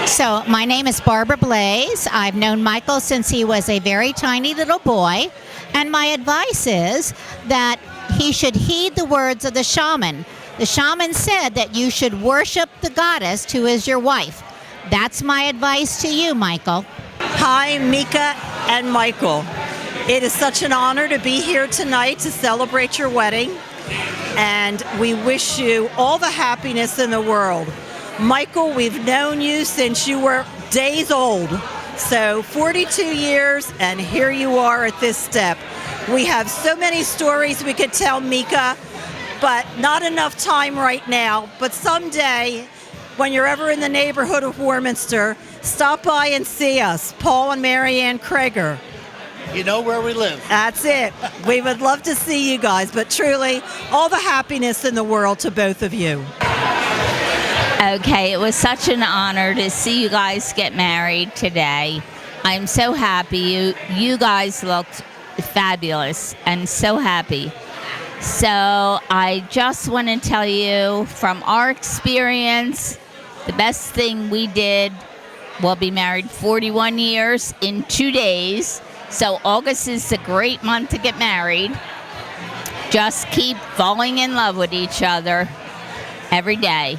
So, my name is Barbara Blaze. I've known Michael since he was a very tiny little boy. And my advice is that he should heed the words of the shaman. The shaman said that you should worship the goddess who is your wife. That's my advice to you, Michael. Hi, Mika and Michael. It is such an honor to be here tonight to celebrate your wedding. And we wish you all the happiness in the world. Michael, we've known you since you were days old. So 42 years, and here you are at this step. We have so many stories we could tell Mika, but not enough time right now. But someday, when you're ever in the neighborhood of Warminster, stop by and see us, Paul and Marianne Krager. You know where we live. That's it. We would love to see you guys, but truly, all the happiness in the world to both of you. Okay, it was such an honor to see you guys get married today. I'm so happy. You guys looked fabulous and so happy. So I just want to tell you from our experience, the best thing we did, we'll be married 41 years in 2 days. So August is a great month to get married. Just keep falling in love with each other every day.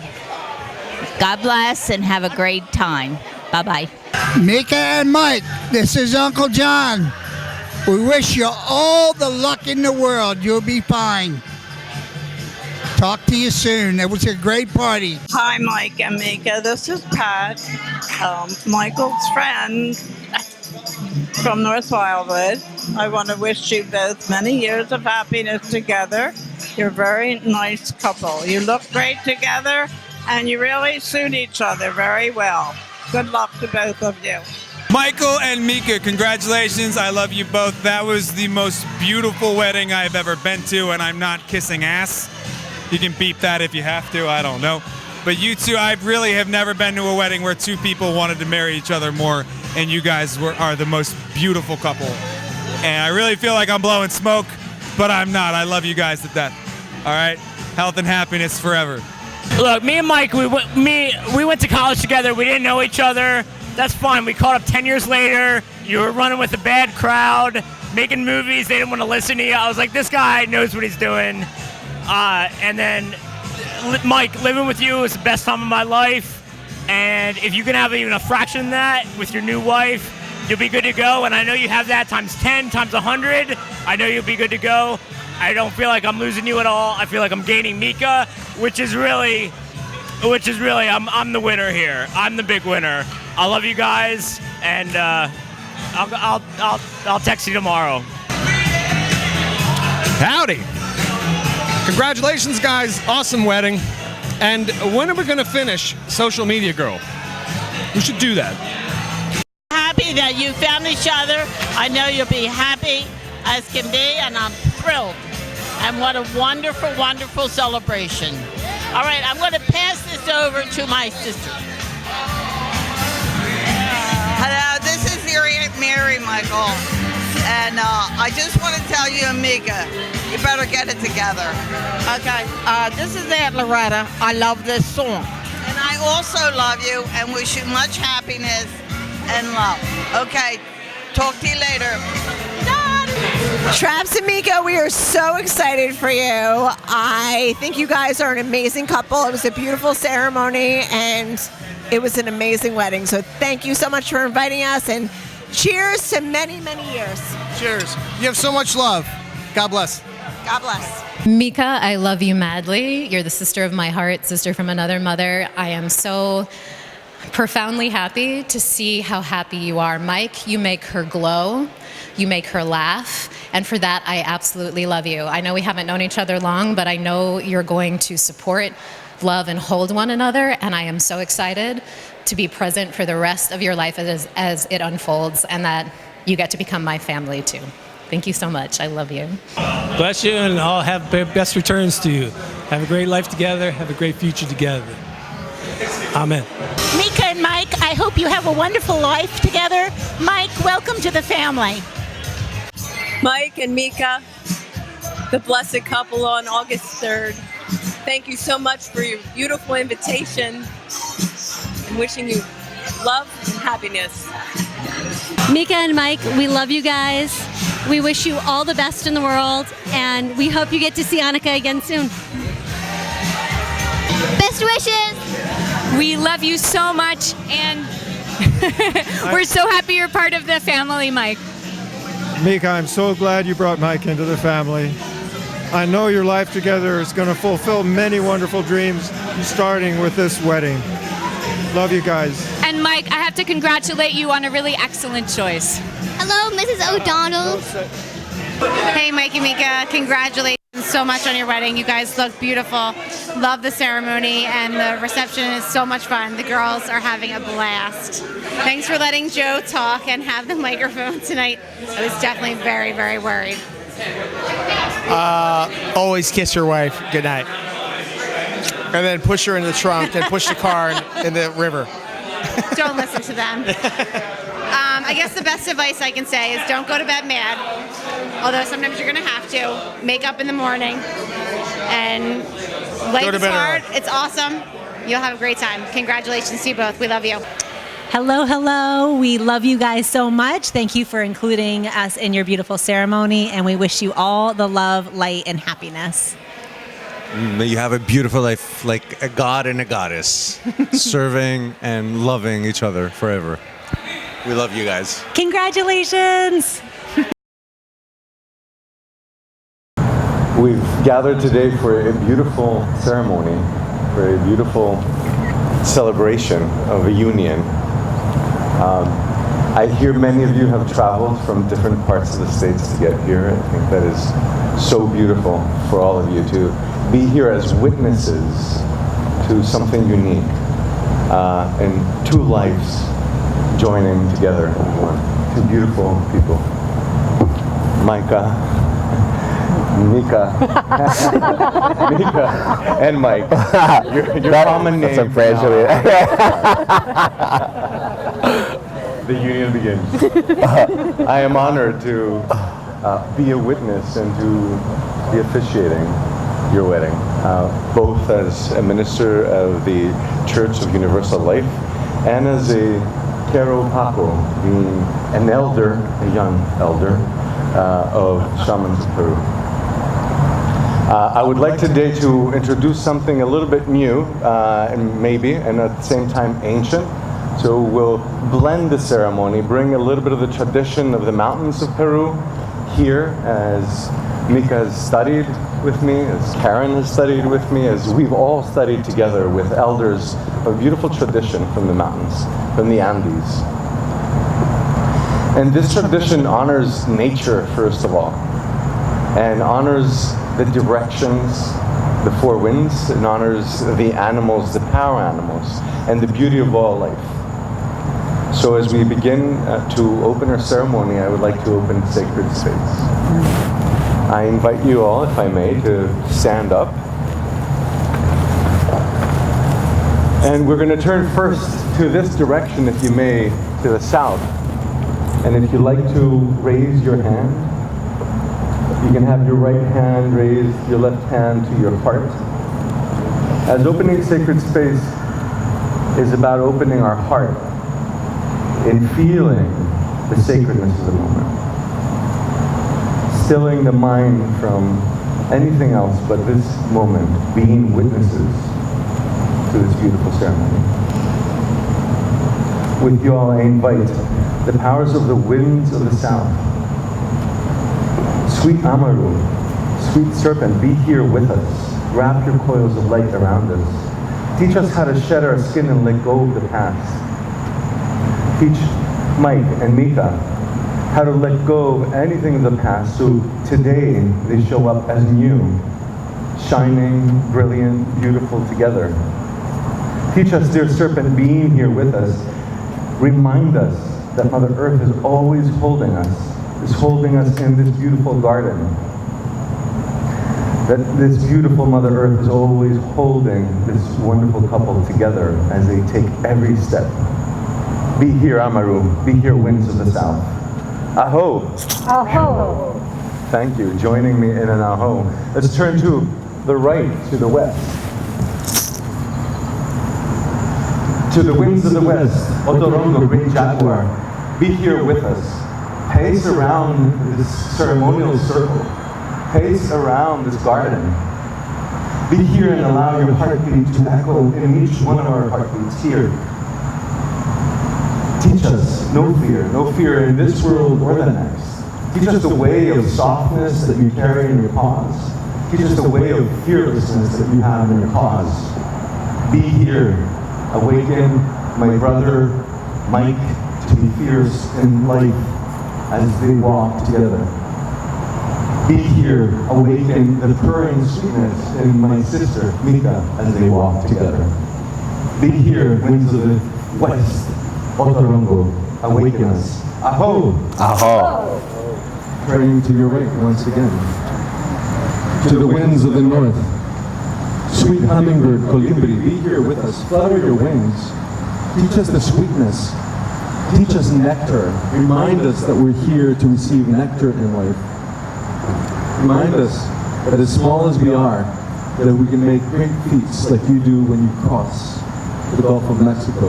God bless and have a great time. Bye-bye. Mika and Mike, this is Uncle John. We wish you all the luck in the world. You'll be fine. Talk to you soon. It was a great party. Hi, Mike and Mika. This is Pat, Michael's friend from North Wildwood. I want to wish you both many years of happiness together. You're a very nice couple. You look great together, and you really suit each other very well. Good luck to both of you. Michael and Mika, congratulations. I love you both. That was the most beautiful wedding I've ever been to, and I'm not kissing ass. You can beep that if you have to, I don't know. But you two, I really have never been to a wedding where two people wanted to marry each other more, and you guys are the most beautiful couple. And I really feel like I'm blowing smoke, but I'm not. I love you guys to death. All right? Health and happiness forever. Look, me and Mike, we went to college together. We didn't know each other. That's fine. We caught up 10 years later. You were running with a bad crowd, making movies. They didn't want to listen to you. I was like, this guy knows what he's doing. And then, Mike, living with you is the best time of my life. And if you can have even a fraction of that with your new wife, you'll be good to go. And I know you have that times 10, times 100. I know you'll be good to go. I don't feel like I'm losing you at all. I feel like I'm gaining Mika, which is really, I'm the winner here. I'm the big winner. I love you guys, and I'll text you tomorrow. Howdy. Congratulations, guys. Awesome wedding. And when are we going to finish Social Media Girl? We should do that. Happy that you found each other. I know you'll be happy as can be, and I'm thrilled. And what a wonderful, wonderful celebration. All right, I'm going to pass this over to my sister. Hello, this is your Aunt Mary, Michael. And I just want to tell you, Mika, you better get it together. Okay, this is Aunt Loretta. I love this song. And I also love you and wish you much happiness and love. Okay, talk to you later. Travis and Mika, we are so excited for you. I think you guys are an amazing couple. It was a beautiful ceremony, and it was an amazing wedding. So thank you so much for inviting us, and cheers to many, many years. Cheers. You have so much love. God bless. God bless. Mika, I love you madly. You're the sister of my heart, sister from another mother. I am so profoundly happy to see how happy you are. Mike, you make her glow. You make her laugh. And for that, I absolutely love you. I know we haven't known each other long, but I know you're going to support, love, and hold one another. And I am so excited to be present for the rest of your life as it unfolds, and that you get to become my family too. Thank you so much. I love you. Bless you, and I'll have best returns to you. Have a great life together. Have a great future together. Amen. Mika and Mike, I hope you have a wonderful life together. Mike, welcome to the family. Mike and Mika, the blessed couple on August 3rd. Thank you so much for your beautiful invitation. I'm wishing you love and happiness. Mika and Mike, we love you guys. We wish you all the best in the world, and we hope you get to see Annika again soon. Best wishes! We love you so much, and we're so happy you're part of the family, Mike. Mika, I'm so glad you brought Mike into the family. I know your life together is going to fulfill many wonderful dreams, starting with this wedding. Love you guys. And Mike, I have to congratulate you on a really excellent choice. Hello, Mrs. O'Donnell. Hey, Mike and Mika, congratulations so much on your wedding. You guys look beautiful. Love the ceremony, and the reception is so much fun. The girls are having a blast. Thanks for letting Joe talk and have the microphone tonight. I was definitely very, very worried. Always kiss your wife goodnight. And then push her in the trunk and push the car in the river. Don't listen to them. I guess the best advice I can say is don't go to bed mad. Although sometimes you're going to have to. Make up in the morning. And life is hard. It's awesome. You'll have a great time. Congratulations to you both. We love you. Hello, hello. We love you guys so much. Thank you for including us in your beautiful ceremony, and we wish you all the love, light, and happiness. May you have a beautiful life like a god and a goddess, serving and loving each other forever. We love you guys. Congratulations! We've gathered today for a beautiful ceremony, for a beautiful celebration of a union. I hear many of you have traveled from different parts of the States to get here. I think that is so beautiful for all of you to be here as witnesses to something unique, and two lives joining together in one. Two beautiful people. Mika, and Mike. Your common name. The union begins. I am honored to be a witness and to be officiating your wedding, both as a minister of the Church of Universal Life and as a Kero Paco, being an elder, a young elder of Shamans of Peru. I would like today to introduce something a little bit new, and at the same time ancient. So we'll blend the ceremony, bring a little bit of the tradition of the mountains of Peru here, as Mika has studied with me, as Karen has studied with me, as we've all studied together with elders of beautiful tradition from the mountains, from the Andes. And this tradition honors nature, first of all, and honors the directions, the four winds, and honors the animals, the power animals, and the beauty of all life. So as we begin to open our ceremony, I would like to open sacred space. I invite you all, if I may, to stand up. And we're going to turn first to this direction, if you may, to the south. And if you'd like to raise your hand, you can have your right hand raised, your left hand to your heart. As opening sacred space is about opening our heart in feeling the sacredness of the moment. Stilling the mind from anything else but this moment, being witnesses to this beautiful ceremony. With you all, I invite the powers of the winds of the south. Sweet Amaru, sweet serpent, be here with us. Wrap your coils of light around us. Teach us how to shed our skin and let go of the past. Teach Mike and Mika how to let go of anything of the past so today they show up as new, shining, brilliant, beautiful together. Teach us, dear serpent, being here with us, remind us that Mother Earth is always holding us in this beautiful garden. That this beautiful Mother Earth is always holding this wonderful couple together as they take every step. Be here, Amaru. Be here, winds of the south. Aho. Aho. Thank you. Joining me in an aho. Let's turn to the right, to the west. To the winds of the west, Otorongo, great jaguar, be here with us. Pace around this ceremonial circle. Pace around this garden. Be here and allow your heartbeat to echo in each one of our heartbeats here. Teach us no fear in this world or the next. Teach us the way of softness that you carry in your paws. Teach us the way of fearlessness that you have in your cause. Be here. Awaken my brother Mike to be fierce in life as they walk together. Be here. Awaken the purring sweetness in my sister Mika as they walk together. Be here, winds of the west. Otorongo, awaken us. Aho! Aho! Turning to your right once again. To the winds of the north. Sweet hummingbird, colibri, be here with us. Flutter your wings. Teach us the sweetness. Teach us nectar. Remind us that we're here to receive nectar in life. Remind us that as small as we are, that we can make great feats like you do when you cross the Gulf of Mexico.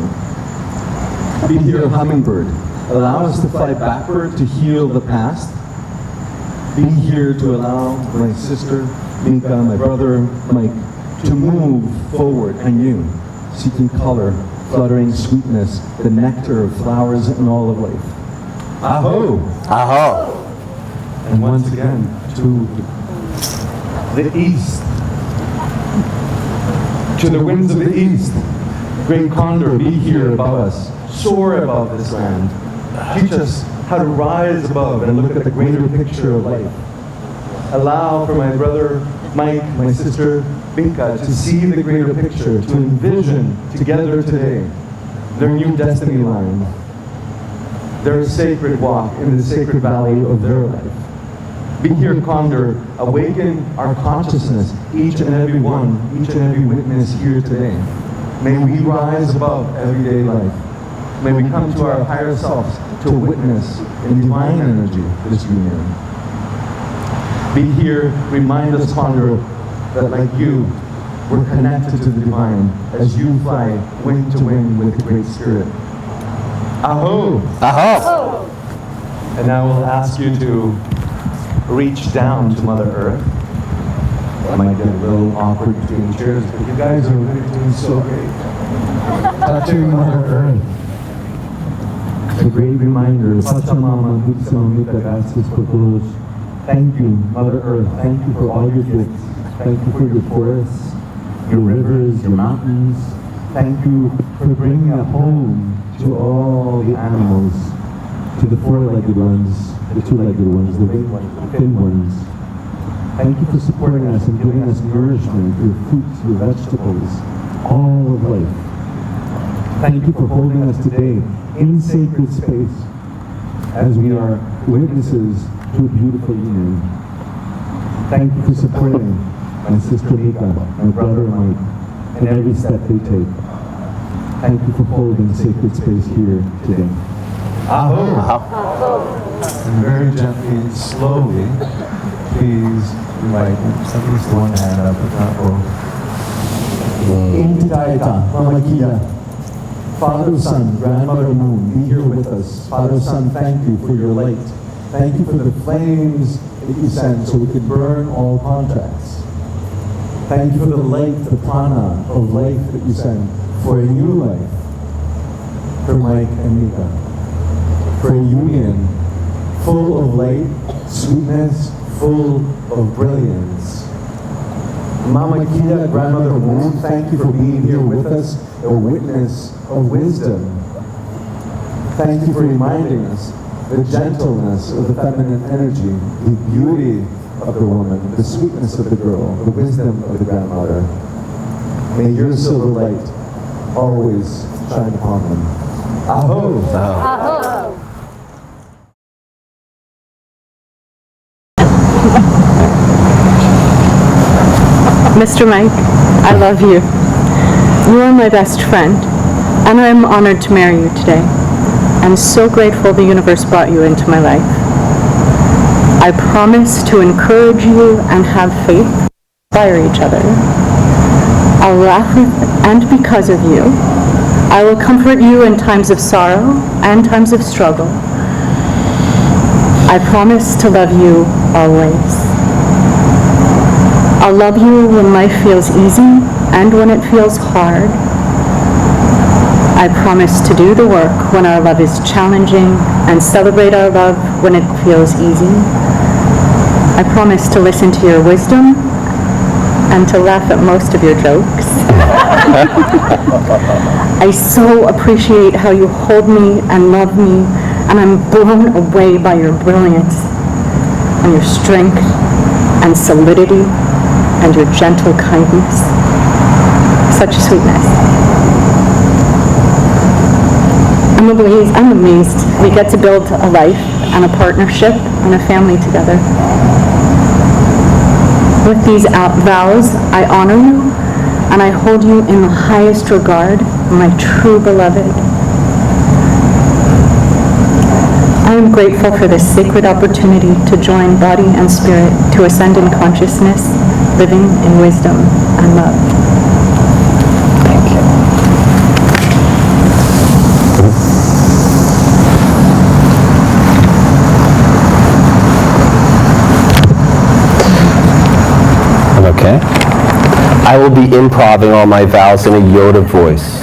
Be here, hummingbird. Allow us to fly backward to heal the past. Be here to allow my sister, Mika, my brother, Mike, to move forward anew, seeking color, fluttering sweetness, the nectar of flowers and all of life. Aho! Aho! And once again, to the east. To the winds of the east. Great condor, be here above us. Soar above this land. Teach us how to rise above and look at the greater picture of life. Allow for my brother Mike, my sister Binka, to see the greater picture, to envision together today their new destiny line, their sacred walk in the sacred valley of their life. Be here, Condor, awaken our consciousness, each and every one, each and every witness here today. May we rise above everyday life. May we come to our higher selves to witness in divine energy this union. Be here, remind us, Condor, that like you, we're connected to the divine as you fly wing to wing with the Great Spirit. Aho! Aho! And now we'll ask you to reach down to Mother Earth. It might get a little awkward between chairs, but you guys are really doing so great. Touching Mother Earth. A great reminder, Pachamama, Dulce gracias por todos. Thank you, Mother Earth. Thank you for all your gifts. Thank you for your forests, your rivers, your mountains. Thank you for bringing a home to all the animals, to the four-legged ones, the two-legged ones, the big ones, the thin ones. Thank you for supporting us and giving us nourishment, your fruits, your vegetables, all of life. Thank you for holding us today in sacred space as we are witnesses to a beautiful union. Thank you for supporting my sister Mika, my brother Mike, in every step they take. Thank you for holding sacred space here today. Aho! And very gently and slowly, please invite at least one hand up, if not both. Intitaita, Mama Kia. Father, Son, Grandmother Moon, be here with us. Father, Son, thank you for your light. Thank you for the flames that you send so we can burn all contracts. Thank you for the light, the prana of life that you send for a new life for Mike and Mika. For a union full of light, sweetness, full of brilliance. Mama Kia, Grandmother Moon, thank you for being here with us, a witness of wisdom. Thank you for reminding us the gentleness of the feminine energy, the beauty of the woman, the sweetness of the girl, the wisdom of the grandmother. May your silver light always shine upon them. Aho! Aho! Mr. Mike, I love you. You are my best friend, and I am honored to marry you today. I'm so grateful the universe brought you into my life. I promise to encourage you and have faith, inspire each other. I'll laugh with and because of you. I will comfort you in times of sorrow and times of struggle. I promise to love you always. I'll love you when life feels easy and when it feels hard. I promise to do the work when our love is challenging and celebrate our love when it feels easy. I promise to listen to your wisdom and to laugh at most of your jokes. I so appreciate how you hold me and love me, and I'm blown away by your brilliance and your strength and solidity and your gentle kindness. Such sweetness. I'm amazed we get to build a life and a partnership and a family together. With these vows, I honor you and I hold you in the highest regard, my true beloved. I am grateful for this sacred opportunity to join body and spirit to ascend in consciousness, living in wisdom and love. Okay. I will be improvising all my vows in a Yoda voice.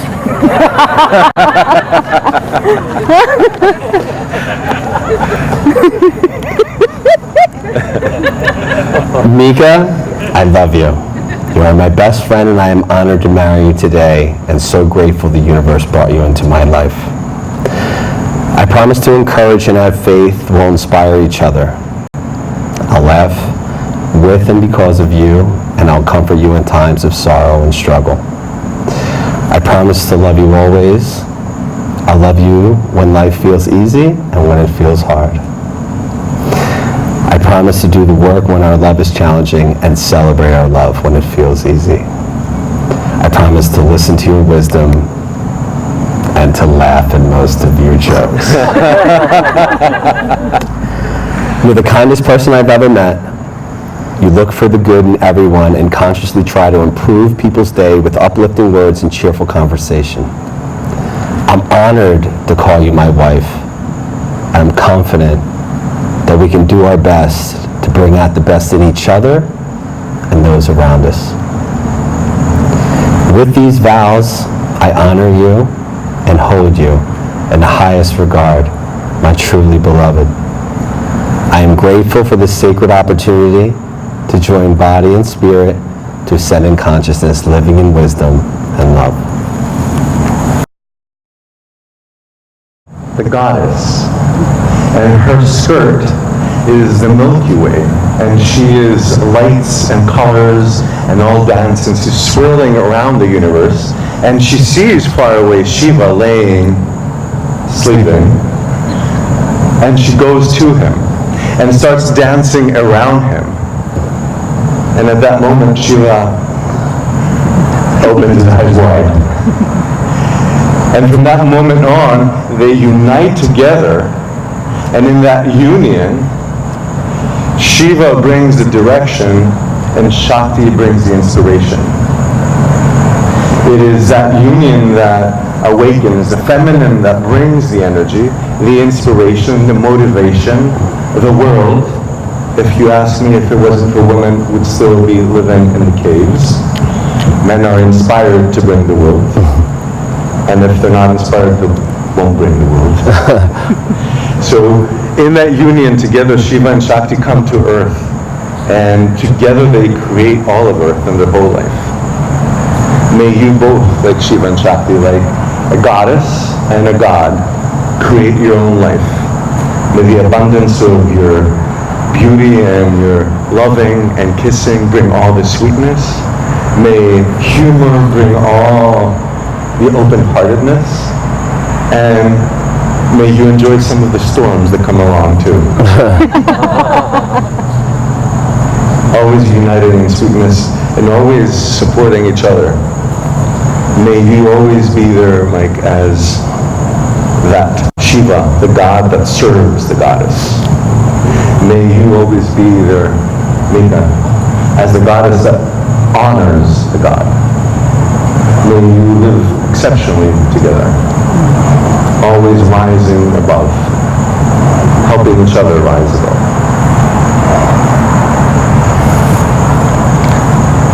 Mika, I love you. You are my best friend and I am honored to marry you today and so grateful the universe brought you into my life. I promise to encourage and have faith we'll inspire each other. I'll laugh with and because of you, and I'll comfort you in times of sorrow and struggle. I promise to love you always. I'll love you when life feels easy and when it feels hard. I promise to do the work when our love is challenging and celebrate our love when it feels easy. I promise to listen to your wisdom and to laugh at most of your jokes. You're the kindest person I've ever met. You look for the good in everyone and consciously try to improve people's day with uplifting words and cheerful conversation. I'm honored to call you my wife. I'm confident that we can do our best to bring out the best in each other and those around us. With these vows, I honor you and hold you in the highest regard, my truly beloved. I am grateful for this sacred opportunity to join body and spirit to ascend in consciousness, living in wisdom and love. The goddess, and her skirt is the Milky Way, and she is lights and colors and all dance, and she's swirling around the universe, and she sees far away Shiva laying, sleeping, and she goes to him and starts dancing around him. And at that moment, Shiva opens his eyes wide. And from that moment on, they unite together. And in that union, Shiva brings the direction and Shakti brings the inspiration. It is that union that awakens, the feminine that brings the energy, the inspiration, the motivation, the world. If you ask me, if it wasn't for women, we'd still be living in the caves. Men are inspired to bring the world. And if they're not inspired, they won't bring the world. So in that union together, Shiva and Shakti come to Earth. And together they create all of Earth and their whole life. May you both, like Shiva and Shakti, like a goddess and a god, create your own life. May the abundance of your beauty and your loving and kissing bring all the sweetness. May humor bring all the open-heartedness. And may you enjoy some of the storms that come along too. Always united in sweetness and always supporting each other. May you always be there, Mike, as that Shiva, the god that serves the goddess. May you always be there, Mika, as the goddess that honors the god. May you live exceptionally together, always rising above, helping each other rise above.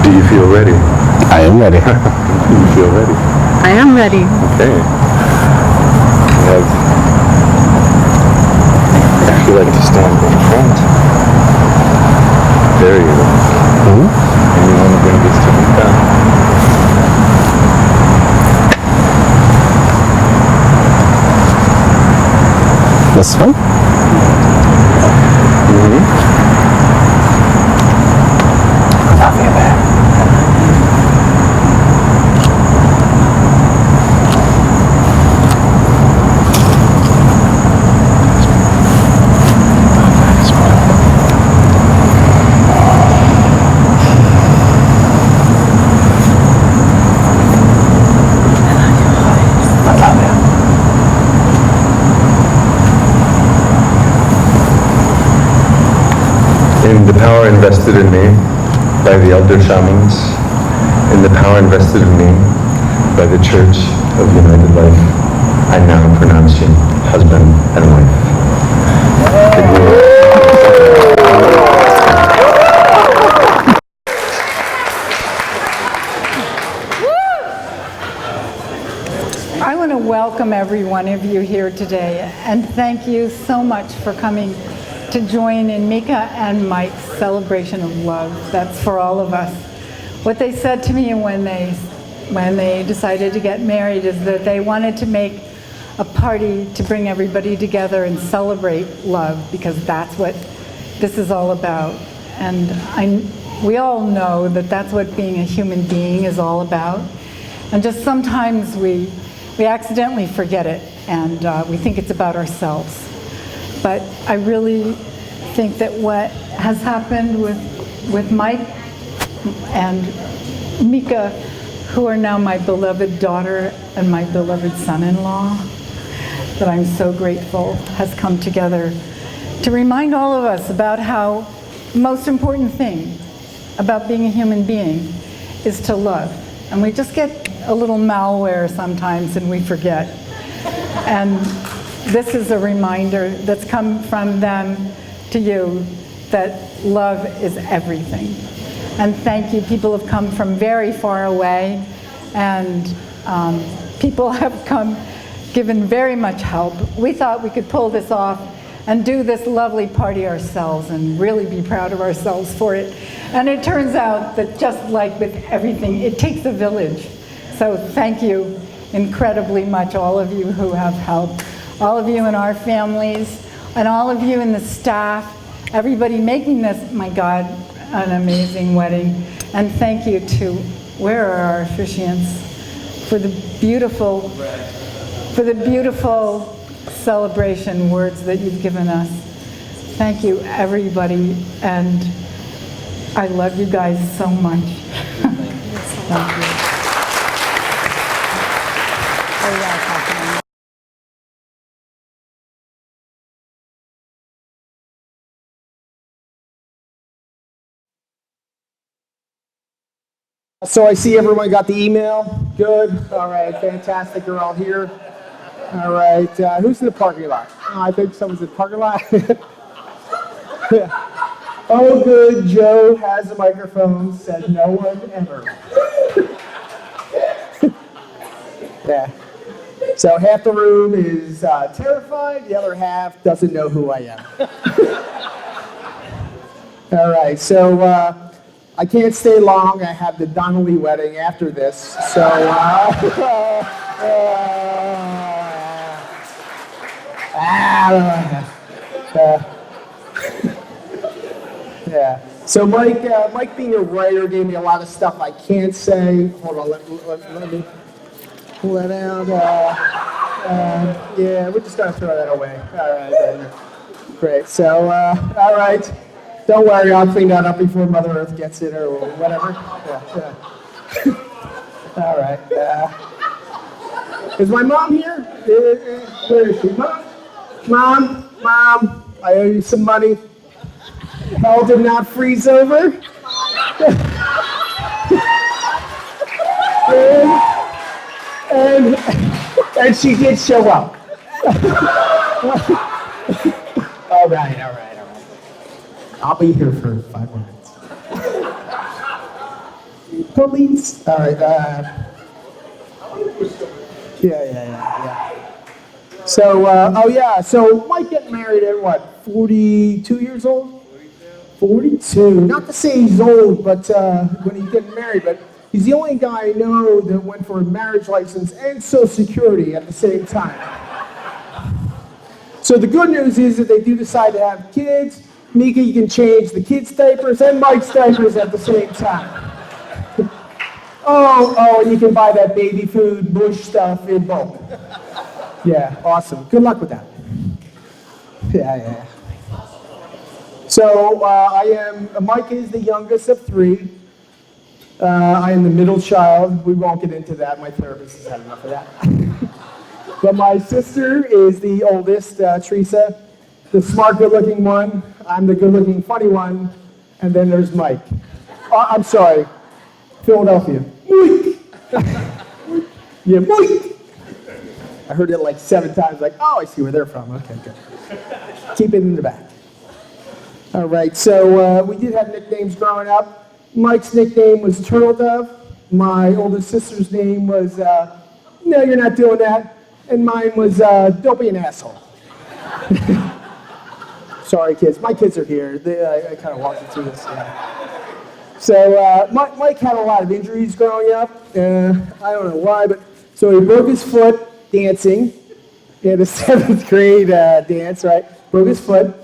Do you feel ready? I am ready. Do you feel ready? I am ready. Okay. If you like to stand in front. There you go. And you want to bring this to Mika. This one? I love you, man. In the power invested in me by the elder shamans, in the power invested in me by the Church of United Life, I now pronounce you husband and wife. I want to welcome every one of you here today and thank you so much for coming to join in Mika and Mike's celebration of love. That's for all of us. What they said to me when they decided to get married is that they wanted to make a party to bring everybody together and celebrate love, because that's what this is all about. And we all know that that's what being a human being is all about. And just sometimes we accidentally forget it, and we think it's about ourselves. But I really think that what has happened with Mike and Mika, who are now my beloved daughter and my beloved son-in-law, that I'm so grateful has come together to remind all of us about how the most important thing about being a human being is to love. And we just get a little malware sometimes and we forget. And this is a reminder that's come from them to you that love is everything. And thank you. People have come from very far away, and people have come, given very much help. We thought we could pull this off and do this lovely party ourselves and really be proud of ourselves for it. And it turns out that just like with everything, it takes a village. So thank you incredibly much, all of you who have helped. All of you in our families, and all of you in the staff, everybody making this, my God, an amazing wedding. And thank you to, where are our officiants, for the beautiful celebration words that you've given us. Thank you, everybody, and I love you guys so much. Thank you. So I see everyone got the email. Good. All right. Fantastic. You're all here. All right. Who's in the parking lot? Oh, I think someone's in the parking lot. Oh, good. Joe has a microphone. Said no one ever. Yeah. So half the room is terrified. The other half doesn't know who I am. All right. So I can't stay long. I have the Donnelly wedding after this. So yeah. So Mike being a writer gave me a lot of stuff I can't say. Hold on, let me pull that out. Yeah, we're just gonna throw that away. All right, great. So all right, don't worry, I'll clean that up before Mother Earth gets it or whatever. Yeah. All right. Is my mom here? Where is she? Mom, I owe you some money. Hell did not freeze over. And she did show up. All right. I'll be here for 5 minutes. Police. All right. Yeah. So, so Mike getting married at what, 42 years old? 42. Not to say he's old, but when he's getting married, but he's the only guy I know that went for a marriage license and Social Security at the same time. So the good news is that they do decide to have kids. Mika, you can change the kids' diapers and Mike's diapers at the same time. Oh, and you can buy that baby food, Bush stuff in bulk. Yeah, awesome. Good luck with that. Yeah. So Mike is the youngest of 3. I am the middle child. We won't get into that. My therapist has had enough of that. But my sister is the oldest, Teresa, the smart, good-looking one. I'm the good-looking, funny one. And then there's Mike. I'm sorry, Philadelphia. Mike. Yeah, Mike. I heard it like 7 times, like, oh, I see where they're from. Okay, good. Keep it in the back. All right, so we did have nicknames growing up. Mike's nickname was Turtle Dove. My oldest sister's name was, no, you're not doing that. And mine was, don't be an asshole. Sorry, kids. My kids are here. I kind of walked you through this. Yeah. So Mike had a lot of injuries growing up. I don't know why, but so he broke his foot dancing. He had a 7th grade dance, right? Broke his foot.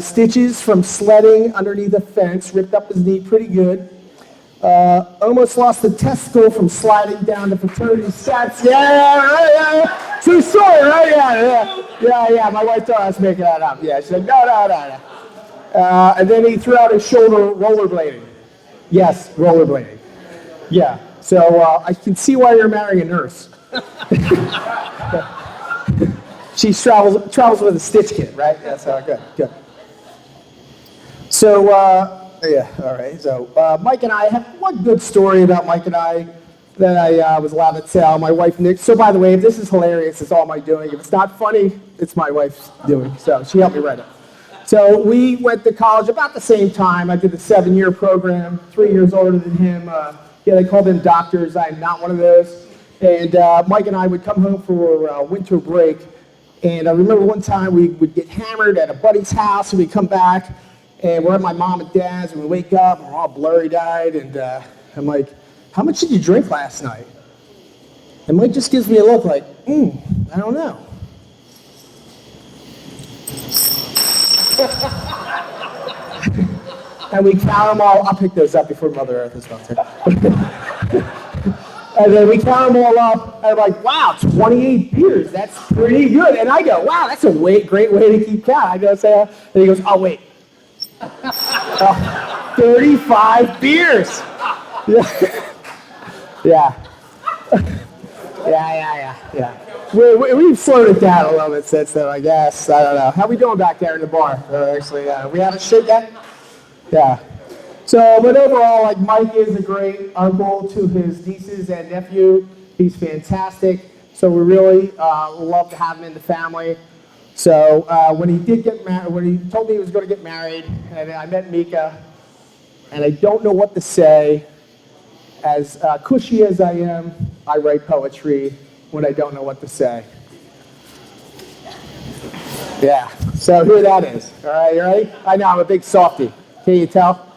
Stitches from sledding underneath a fence, ripped up his knee pretty good. Almost lost a testicle from sliding down the fraternity steps. Yeah. True story, right? Yeah. My wife thought I was making that up. Yeah, she's like, no. And then he threw out his shoulder rollerblading. Yes, rollerblading. Yeah. So I can see why you're marrying a nurse. She travels with a stitch kit, right? Yeah, so good. So, yeah, all right. So, Mike and I have one good story about Mike and I that I was allowed to tell. My wife, Nick. So, by the way, if this is hilarious, it's all my doing. If it's not funny, it's my wife's doing. So, she helped me write it. So, we went to college about the same time. I did a 7-year program, 3 years older than him. They called them doctors. I am not one of those. And Mike and I would come home for winter break. And I remember one time we would get hammered at a buddy's house, and we'd come back, and we're at my mom and dad's, and we wake up, and we're all blurry-eyed, and I'm like, how much did you drink last night? And Mike just gives me a look like, I don't know. And we count them all. I'll pick those up before Mother Earth is about to. And then we count them all up, and I'm like, wow, 28 beers, that's pretty good. And I go, wow, that's a great way to keep count. I go, and he goes, oh, wait. 35 beers. Yeah. We've slowed it down a little bit since then, I guess. I don't know. How we doing back there in the bar? Actually, we haven't shit yet? Yeah. So, but overall, like, Mike is a great uncle to his nieces and nephew. He's fantastic. So we really love to have him in the family. So when he did get married, when he told me he was going to get married, and I met Mika, and I don't know what to say. As cushy as I am, I write poetry when I don't know what to say. Yeah. So here that is. All right, you ready? I know I'm a big softie. Can you tell?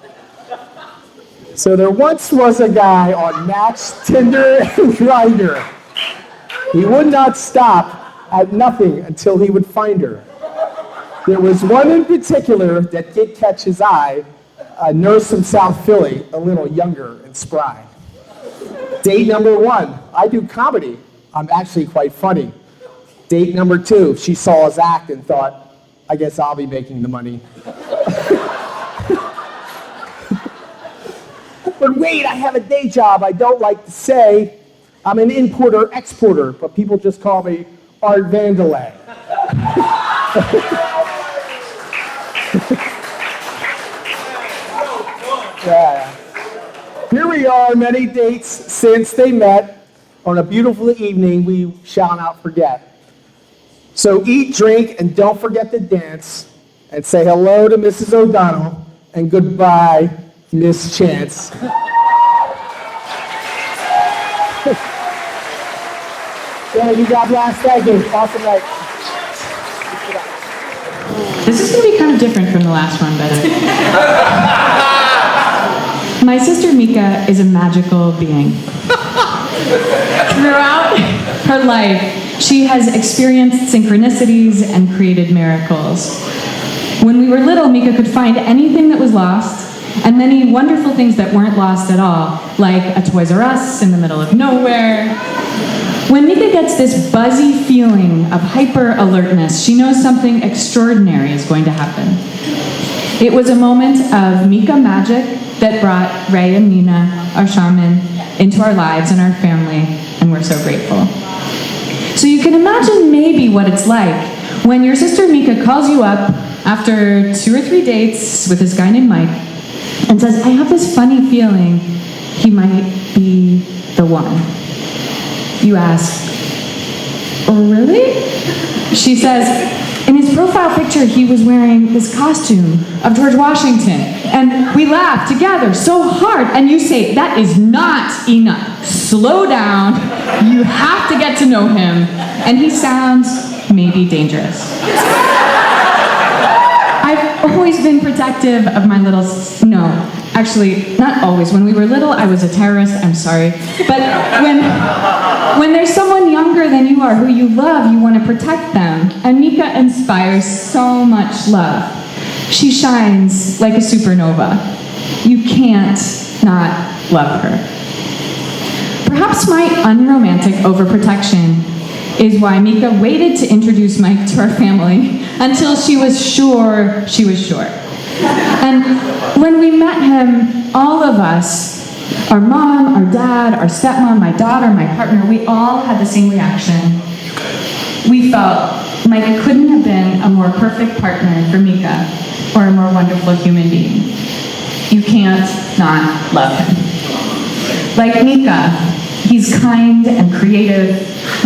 So there once was a guy on Match, Tinder, and Grindr. He would not stop at nothing until he would find her. There was one in particular that did catch his eye, a nurse from South Philly, a little younger and spry. Date number 1, I do comedy. I'm actually quite funny. Date number 2, she saw his act and thought, I guess I'll be making the money. But wait, I have a day job I don't like to say. I'm an importer-exporter, but people just call me Art Vandelay. Yeah. Here we are, many dates since they met. on a beautiful evening we shall not forget. So eat, drink, and don't forget to dance, and say hello to Mrs. O'Donnell, and goodbye, Miss Chance. Yeah, you got last second. Awesome night. This is going to be kind of different from the last one, but my sister Mika is a magical being. Throughout her life, she has experienced synchronicities and created miracles. When we were little, Mika could find anything that was lost, and many wonderful things that weren't lost at all, like a Toys R Us in the middle of nowhere. When Mika gets this buzzy feeling of hyper alertness, she knows something extraordinary is going to happen. It was a moment of Mika magic that brought Ray and Nina, our shaman, into our lives and our family, and we're so grateful. So you can imagine maybe what it's like when your sister Mika calls you up after 2 or 3 dates with this guy named Mike and says, I have this funny feeling he might be the one. You ask, oh, really? She says, in his profile picture, he was wearing this costume of George Washington. And we laugh together so hard. And you say, that is not enough. Slow down. You have to get to know him. And he sounds maybe dangerous. I've always been protective of my little, no, actually, not always. When we were little, I was a terrorist, I'm sorry. But when there's someone younger than you are who you love, you want to protect them. And Mika inspires so much love. She shines like a supernova. You can't not love her. Perhaps my unromantic overprotection is why Mika waited to introduce Mike to our family until she was sure she was sure. And when we met him, all of us, our mom, our dad, our stepmom, my daughter, my partner, we all had the same reaction. We felt Mike couldn't have been a more perfect partner for Mika or a more wonderful human being. You can't not love him. Like Mika, he's kind and creative,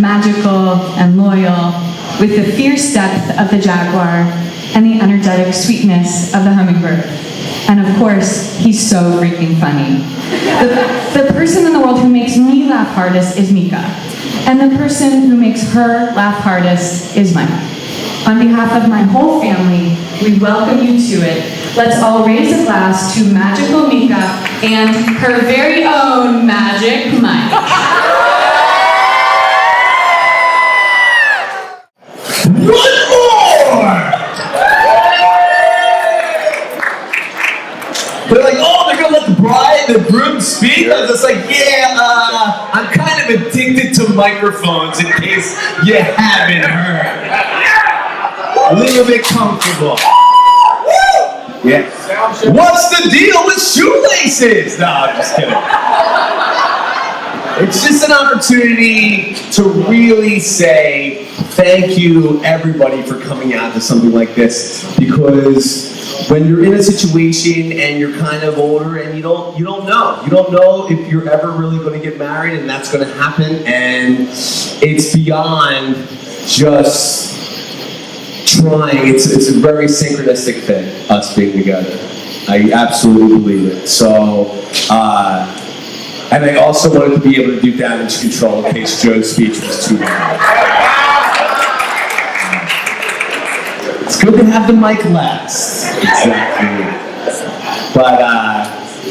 magical and loyal, with the fierce depth of the jaguar and the energetic sweetness of the hummingbird. And of course, he's so freaking funny. The person in the world who makes me laugh hardest is Mika. And the person who makes her laugh hardest is Mike. On behalf of my whole family, we welcome you to it. Let's all raise a glass to magical Mika and her very own magic Mike. They're like, oh, they're gonna let the bride, the groom speak? I was just like, yeah, I'm kind of addicted to microphones in case you haven't heard. A little bit comfortable. Yeah. What's the deal with shoelaces? No, I'm just kidding. It's just an opportunity to really say thank you, everybody, for coming out to something like this, because when you're in a situation and you're kind of older and you don't know if you're ever really going to get married and that's going to happen, and it's beyond just trying. It's a very synchronistic thing, us being together. I absolutely believe it. So, and I also wanted to be able to do damage control in case Joe's speech was too long. It's good to have the mic last. Exactly. But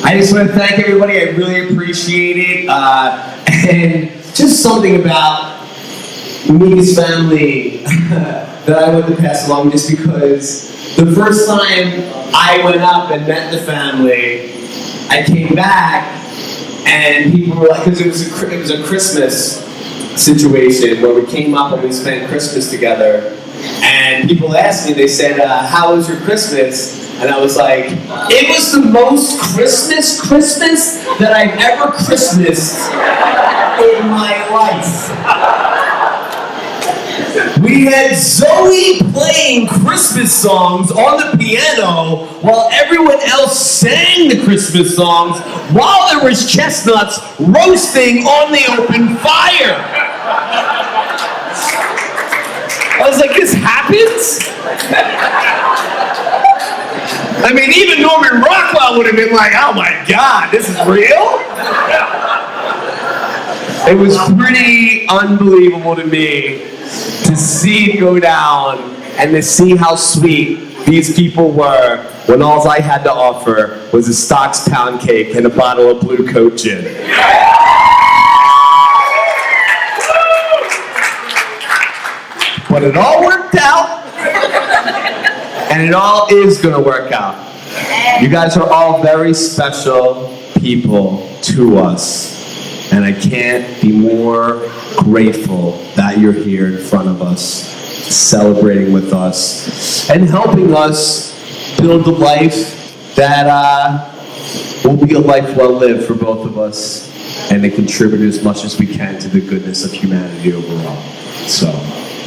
I just want to thank everybody. I really appreciate it. And just something about Mika's family that I want to pass along, just because the first time I went up and met the family, I came back and people were like, because it was a Christmas situation where we came up and we spent Christmas together. And people asked me, they said, how was your Christmas? And I was like, it was the most Christmas that I've ever Christmased in my life. We had Zoe playing Christmas songs on the piano while everyone else sang the Christmas songs while there was chestnuts roasting on the open fire. I was like, this happens? I mean, even Norman Rockwell would have been like, oh my God, this is real? It was pretty unbelievable to me to see it go down and to see how sweet these people were when all I had to offer was a Stocks pound cake and a bottle of Blue Coat gin. But it all worked out, and it all is going to work out. You guys are all very special people to us, and I can't be more grateful that you're here in front of us, celebrating with us, and helping us build a life that will be a life well lived for both of us, and to contribute as much as we can to the goodness of humanity overall. So,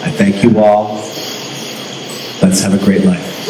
I thank you all. Let's have a great life.